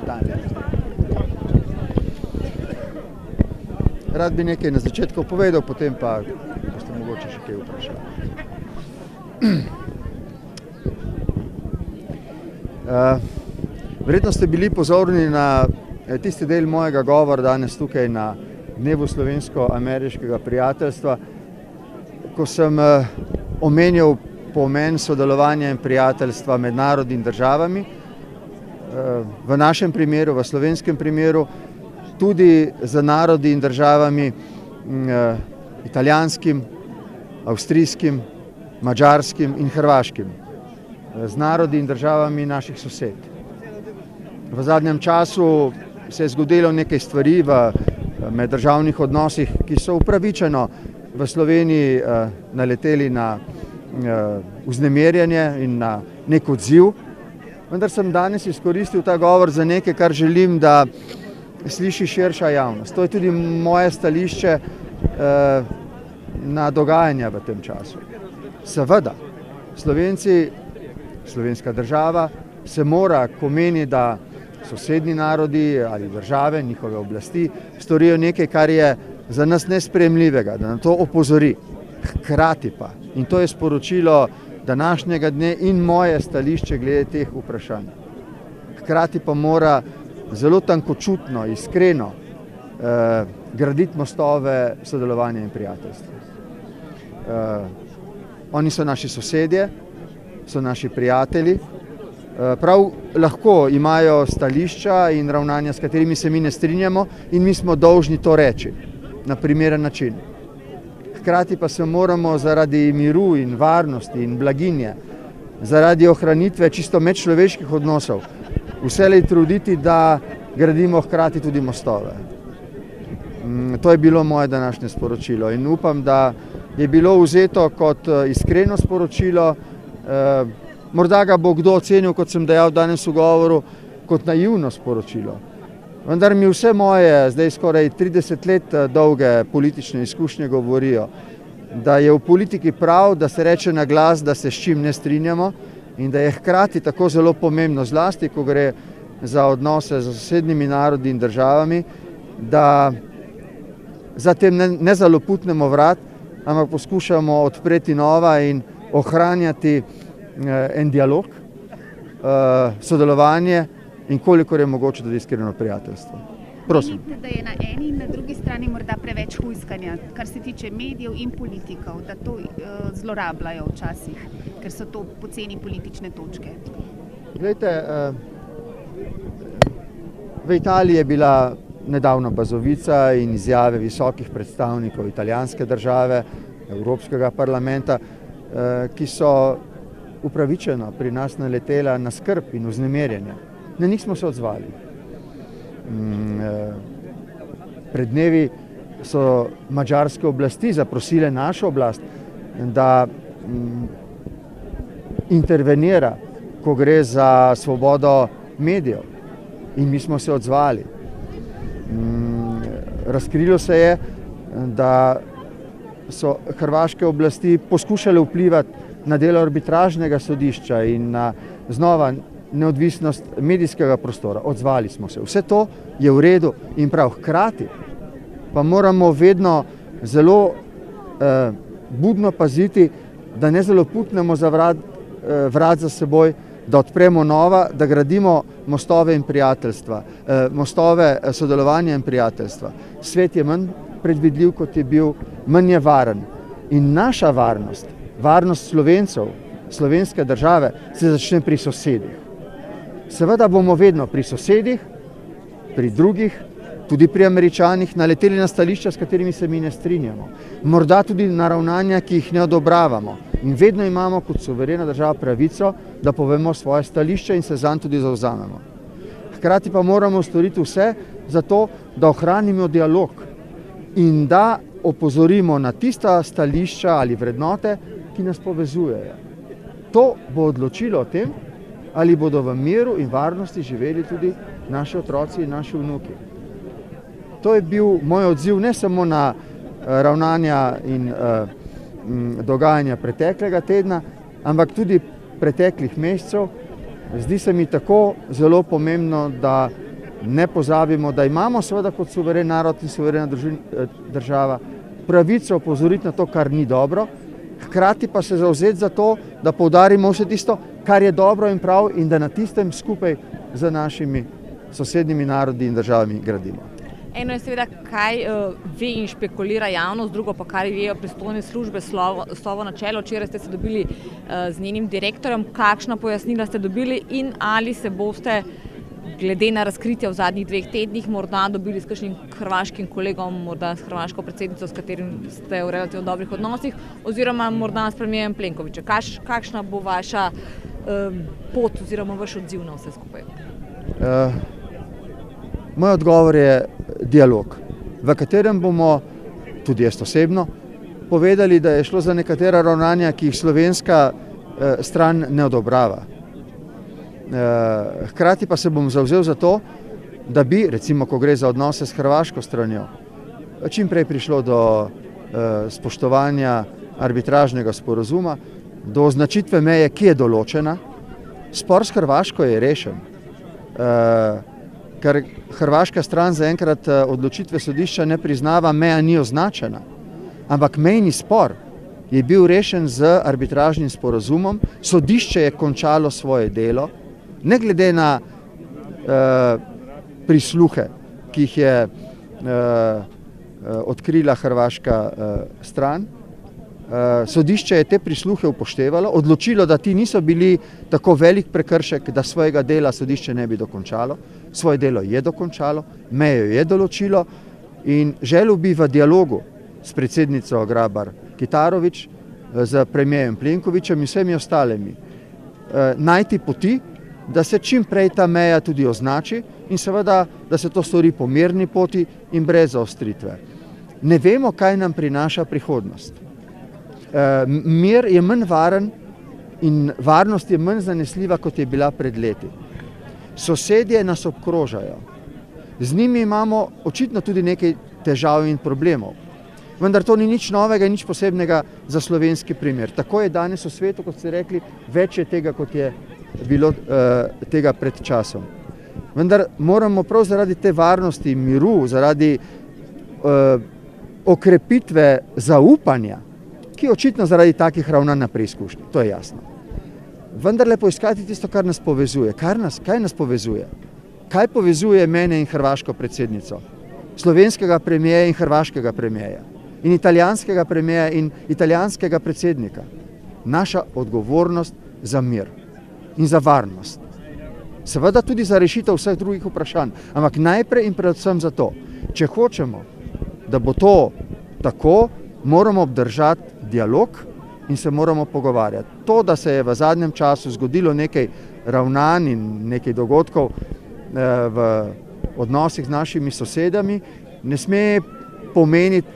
stanje. Rad bi nekaj na začetku povedal, potem pa boste mogoče še kaj vprašali. Verjetno ste bili pozorni na tisti del mojega govora danes tukaj na Dnevu slovensko-ameriškega prijateljstva, ko sem omenjal pomen sodelovanja in prijateljstva med narodi in državami, v našem primeru, v slovenskem primeru, tudi z narodi in državami italijanskim, avstrijskim, madžarskim in hrvaškim, z narodi in državami naših sosed. V zadnjem času se je zgodilo nekaj stvari v meddržavnih odnosih, ki so upravičeno v Sloveniji naleteli na vznemirjenje in na nek odziv. Vendar sem danes izkoristil ta govor za nekaj, kar želim, da sliši širša javnost. To je tudi moje stališče na dogajanja v tem času. Seveda, Slovenci, slovenska država se mora, ko meni, da sosednji narodi ali države, njihove oblasti, storijo nekaj, kar je za nas nesprejemljivega, da na to opozori. Hkrati pa, in to je sporočilo današnjega dne in moje stališče glede teh vprašanj, hkrati pa mora zelo tankočutno, iskreno graditi mostove sodelovanja in prijateljstva. Oni so naši sosedje, so naši prijatelji, prav lahko imajo stališča in ravnanja, s katerimi se mi ne strinjamo, in mi smo dolžni to reči na primeren način. Hkrati pa se moramo zaradi miru in varnosti in blaginje, zaradi ohranitve čisto medčloveških odnosov, vselej truditi, da gradimo hkrati tudi mostove. To je bilo moje današnje sporočilo in upam, da je bilo vzeto kot iskreno sporočilo. Morda ga bo kdo ocenil, kot sem dejal danes v govoru, kot naivno sporočilo. Vendar mi vse moje, zdaj skoraj 30 let dolge politične izkušnje govorijo, da je v politiki prav, da se reče na glas, da se s čim ne strinjamo in da je hkrati tako zelo pomembno, zlasti ko gre za odnose z sosednjimi narodi in državami, da zatem ne zaloputnemo vrat, ampak poskušamo odpreti nova in ohranjati en dialog, sodelovanje in kolikor je mogoče tudi iskreno prijateljstvo. Prosim. Menite, da je na eni in na drugi strani morda preveč hujskanja, kar se tiče medijev in politikov, da to zlorabljajo včasih, ker so to poceni politične točke? Glejte, v Italiji je bila nedavno bazovica in izjave visokih predstavnikov italijanske države, Evropskega parlamenta, ki so upravičeno pri nas naletela na skrb in vznemirjenje. Na njih smo se odzvali. Pred dnevi so madžarske oblasti zaprosile našo oblast, da intervenira, ko gre za svobodo medijev. In mi smo se odzvali. Razkrilo se je, da so hrvaške oblasti poskušale vplivati na delo arbitražnega sodišča in na znova neodvisnost medijskega prostora. Odzvali smo se. Vse to je v redu in prav. Hkrati pa moramo vedno zelo budno paziti, da ne zaloputnemo vrat za seboj, da odpremo nova, da gradimo mostove in prijateljstva, mostove sodelovanja in prijateljstva. Svet je manj predvidljiv, kot je bil, manj je varen. In naša varnost, varnost Slovencev, slovenske države, se začne pri sosedih. Seveda bomo vedno pri sosedih, pri drugih, tudi pri Američanih naleteli na stališča, s katerimi se mi ne strinjamo. Morda tudi na ravnanja, ki jih ne odobravamo. In vedno imamo kot suverena država pravico, da povemo svoje stališče in se zanj tudi zavzamemo. Hkrati pa moramo storiti vse za to, da ohranimo dialog in da opozorimo na tista stališča ali vrednote, ki nas povezujejo. To bo odločilo o tem, ali bodo v miru in varnosti živeli tudi naši otroci in naši vnuki. To je bil moj odziv ne samo na ravnanja in dogajanja preteklega tedna, ampak tudi preteklih mesecev. Zdi se mi tako zelo pomembno, da ne pozabimo, da imamo seveda kot suveren narod in suverena država pravico opozoriti na to, kar ni dobro, hkrati pa se zavzeti za to, da poudarimo vse tisto, kar je dobro in prav in da na tistem skupaj z našimi sosednjimi narodi in državami gradimo. Eno je seveda, kaj ve in špekulira javnost, drugo pa kar vejo pristojne službe Slovo na čelo. Včeraj ste se dobili z njenim direktorjem. Kakšna pojasnila ste dobili in ali se boste glede na razkritja v zadnjih 2 tednih morda dobili s kakšnim hrvaškim kolegom, morda s hrvaško predsednico, s katerim ste v relativno dobrih odnosih, oziroma morda s premijerjem Plenkovićem. Kakšna bo vaša pot oziroma vaš odziv na vse skupaj? Moj odgovor je dialog, v katerem bomo, tudi jaz osebno, povedali, da je šlo za nekatera ravnanja, ki jih slovenska stran ne odobrava. Hkrati pa se bom zavzel za to, da bi, recimo, ko gre za odnose s hrvaško stranjo, čim prej prišlo do spoštovanja arbitražnega sporazuma, do označitve meje, ki je določena. Spor s Hrvaško je rešen, ker hrvaška stran zaenkrat odločitve sodišča ne priznava, meja ni označena. Ampak mejni spor je bil rešen z arbitražnim sporazumom, sodišče je končalo svoje delo, ne glede na prisluhe, ki jih je odkrila hrvaška stran. Sodišče je te prisluhe upoštevalo, odločilo, da ti niso bili tako velik prekršek, da svojega dela sodišče ne bi dokončalo. Svoje delo je dokončalo, mejo je določilo in želel bi v dialogu s predsednico Grabar Kitarović, z premijerjem Plenkovićem in vsemi ostalimi najti poti, da se čim prej ta meja tudi označi in seveda, da se to stori po mirni poti in brez zaostritve. Ne vemo, kaj nam prinaša prihodnost. Mir je manj varen in varnost je manj zanesljiva, kot je bila pred leti. Sosedje nas obkrožajo. Z njimi imamo očitno tudi nekaj težav in problemov. Vendar to ni nič novega in nič posebnega za slovenski primer. Tako je danes v svetu, kot ste rekli, več je tega, kot je bilo tega pred časom. Vendar moramo prav zaradi te varnosti, miru, zaradi okrepitve zaupanja, ki je očitno zaradi takih ravnanj na preizkušnji, to je jasno. Vendar le poiskati tisto, kar nas povezuje. Kaj nas povezuje? Kaj povezuje mene in hrvaško predsednico? Slovenskega premijeja in hrvaškega premijeja. In italijanskega premijeja in italijanskega predsednika. Naša odgovornost za mir in za varnost. Seveda tudi za rešitev vseh drugih vprašanj. Ampak najprej in predvsem za to, če hočemo, da bo to tako, moramo obdržati dialog in se moramo pogovarjati. To, da se je v zadnjem času zgodilo nekaj ravnanj in nekaj dogodkov v odnosih z našimi sosedami, ne sme pomeniti,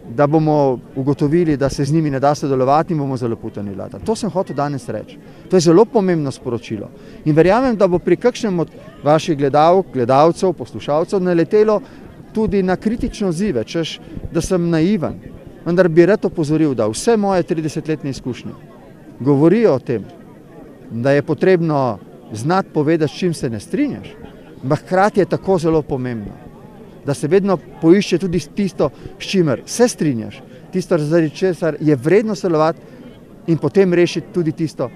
da bomo ugotovili, da se z njimi ne da sodelovati in bomo zaloputani vladati. To sem hotel danes reči. To je zelo pomembno sporočilo. In verjamem, da bo pri kakšnem od vaših gledalcev, poslušalcev naletelo tudi na kritične odzive, češ, da sem naiven. Vendar bi rad opozoril, da vse moje 30-letne izkušnje govorijo o tem, da je potrebno znati povedati, s čim se ne strinjaš, ampak hkrati je tako zelo pomembno, da se vedno poišče tudi tisto, s čimer se strinjaš, tisto, zaradi česar je vredno sodelovati in potem rešiti tudi tisto,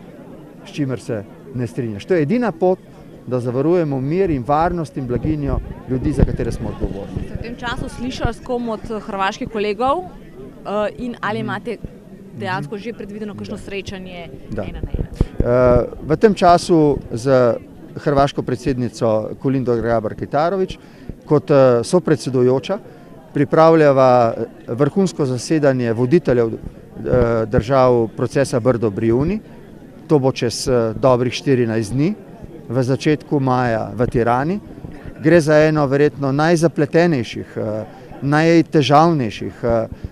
s čimer se ne strinjaš. To je edina pot, da zavarujemo mir in varnost in blaginjo ljudi, za katere smo odgovorni. Ste v tem času slišali s kom od hrvaških kolegov in ali imate dejansko že predvideno kakšno srečanje ena na ena? V tem času z hrvaško predsednico Kolindom Grabar Kitarović kot sopredsedujoča pripravljava vrhunsko zasedanje voditeljev držav procesa Brdo-Briuni. To bo čez dobrih 14 dni, v začetku maja v Tirani. Gre za eno verjetno najzapletenejših, najtežavnejših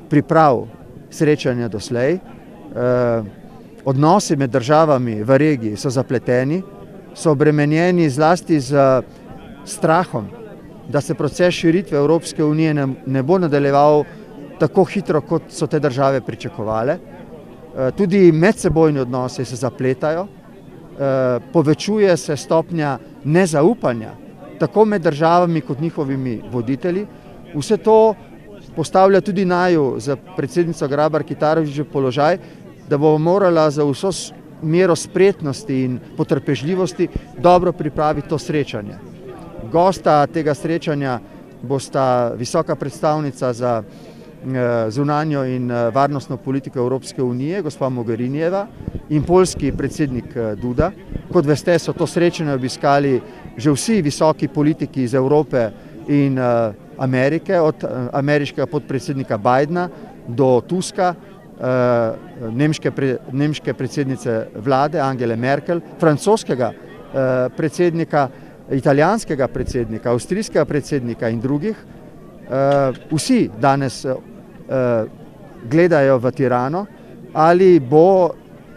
priprav srečanja doslej. Odnosi med državami v regiji so zapleteni, so obremenjeni zlasti z strahom, da se proces širitve Evropske unije ne bo nadaljeval tako hitro, kot so te države pričakovale. Tudi medsebojni odnosi se zapletajo, povečuje se stopnja nezaupanja tako med državami kot njihovimi voditelji. Vse to postavlja tudi naju za predsednico Grabar Kitarović v položaj, da bo morala za vso mero spretnosti in potrpežljivosti dobro pripraviti to srečanje. Gosta tega srečanja bosta visoka predstavnica za zunanjo in varnostno politiko Evropske unije, gospa Mogherinijeva, in poljski predsednik Duda. Kot veste, so to srečanje obiskali že vsi visoki politiki iz Evrope in Amerike, od ameriškega podpredsednika Bidena do Tuska, nemške predsednice vlade Angele Merkel, francoskega predsednika, italijanskega predsednika, avstrijskega predsednika in drugih. Vsi danes gledajo v Tirano, ali bo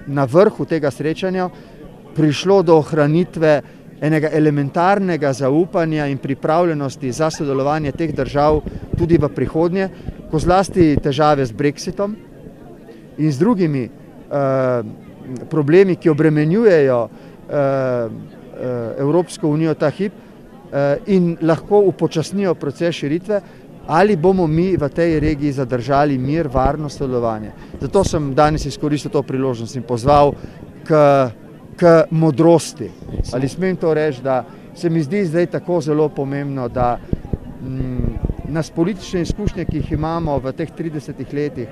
na vrhu tega srečanja prišlo do ohranitve enega elementarnega zaupanja in pripravljenosti za sodelovanje teh držav tudi v prihodnje, ko zlasti težave z Brexitom in z drugimi problemi, ki obremenjujejo Evropsko unijo ta hip in lahko upočasnijo proces širitve, ali bomo mi v tej regiji zadržali mir, varnost, sodelovanje. Zato sem danes izkoristil to priložnost in pozval k modrosti. Ali smem to reči, da se mi zdi zdaj tako zelo pomembno, da nas politične izkušnje, ki jih imamo v teh 30 letih,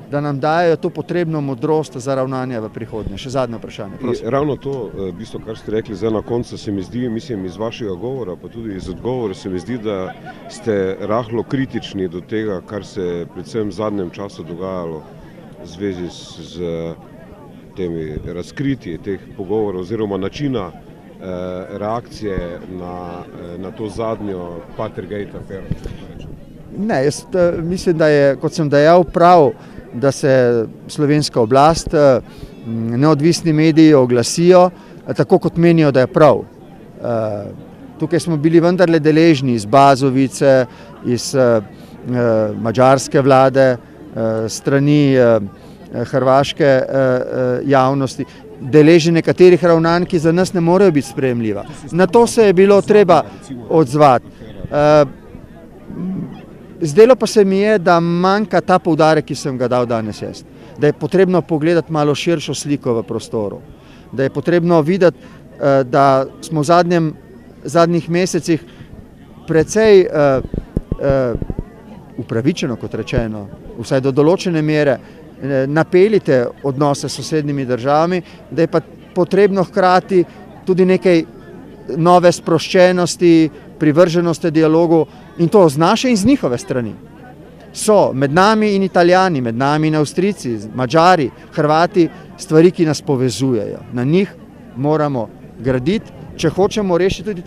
da nam dajo to potrebno modrost za ravnanje v prihodnje. Še zadnje vprašanje. Ravno to, bistvo, kar ste rekli zdaj na koncu, se mi zdi, mislim, iz vašega govora, pa tudi iz odgovora, se mi zdi, da ste rahlo kritični do tega, kar se predvsem v zadnjem času dogajalo v zvezi z temi razkritji teh pogovorov oziroma načina reakcije na to zadnjo Watergate afero. Ne, jaz mislim, da je, kot sem dejal, prav, da se slovenska oblast, neodvisni mediji oglasijo, tako kot menijo, da je prav. Tukaj smo bili vendarle deležni iz Bazovice, iz madžarske vlade, strani hrvaške javnosti, deležni nekaterih ravnanj, ki za nas ne morejo biti sprejemljiva. Na to se je bilo treba odzvati. Zdelo pa se mi je, da manjka ta poudarek, ki sem ga dal danes jaz. Da je potrebno pogledati malo širšo sliko v prostoru. Da je potrebno videti, da smo v zadnjih mesecih precej upravičeno, kot rečeno, vsaj do določene mere, napeli te odnose s sosednjimi državami, da je pa potrebno hkrati tudi nekaj nove sproščenosti, privrženosti dialogu, in to z naše in z njihove strani. So med nami in Italijani, med nami in Avstrijci, Madžari, Hrvati, stvari, ki nas povezujejo. Na njih moramo graditi, če hočemo rešiti tudi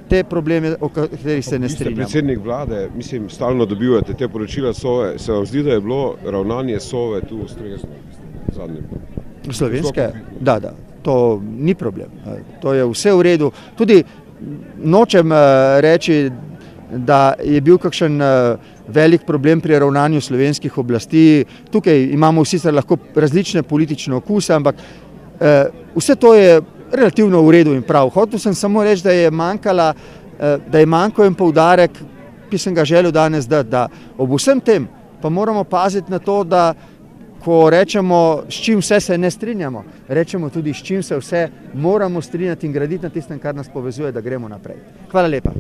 te probleme, o katerih se ne strinjamo. Predsednik vlade, mislim, stalno dobivate te poročila Sove. Se vam zdi, da je bilo ravnanje Sove tu ustrezno v zadnjem? Slovenske? Da. To ni problem. To je vse v redu. Tudi nočem reči, da je bil kakšen velik problem pri ravnanju slovenskih oblasti. Tukaj imamo sicer lahko različne politične okuse, ampak vse to je relativno v redu in prav. Hotel sem samo reči, da je manjkal en poudarek, ki sem ga želel danes dati, da ob vsem tem pa moramo paziti na to, da ko rečemo, s čim vse se ne strinjamo, rečemo tudi, s čim se vse moramo strinjati in graditi na tistem, kar nas povezuje, da gremo naprej. Hvala lepa.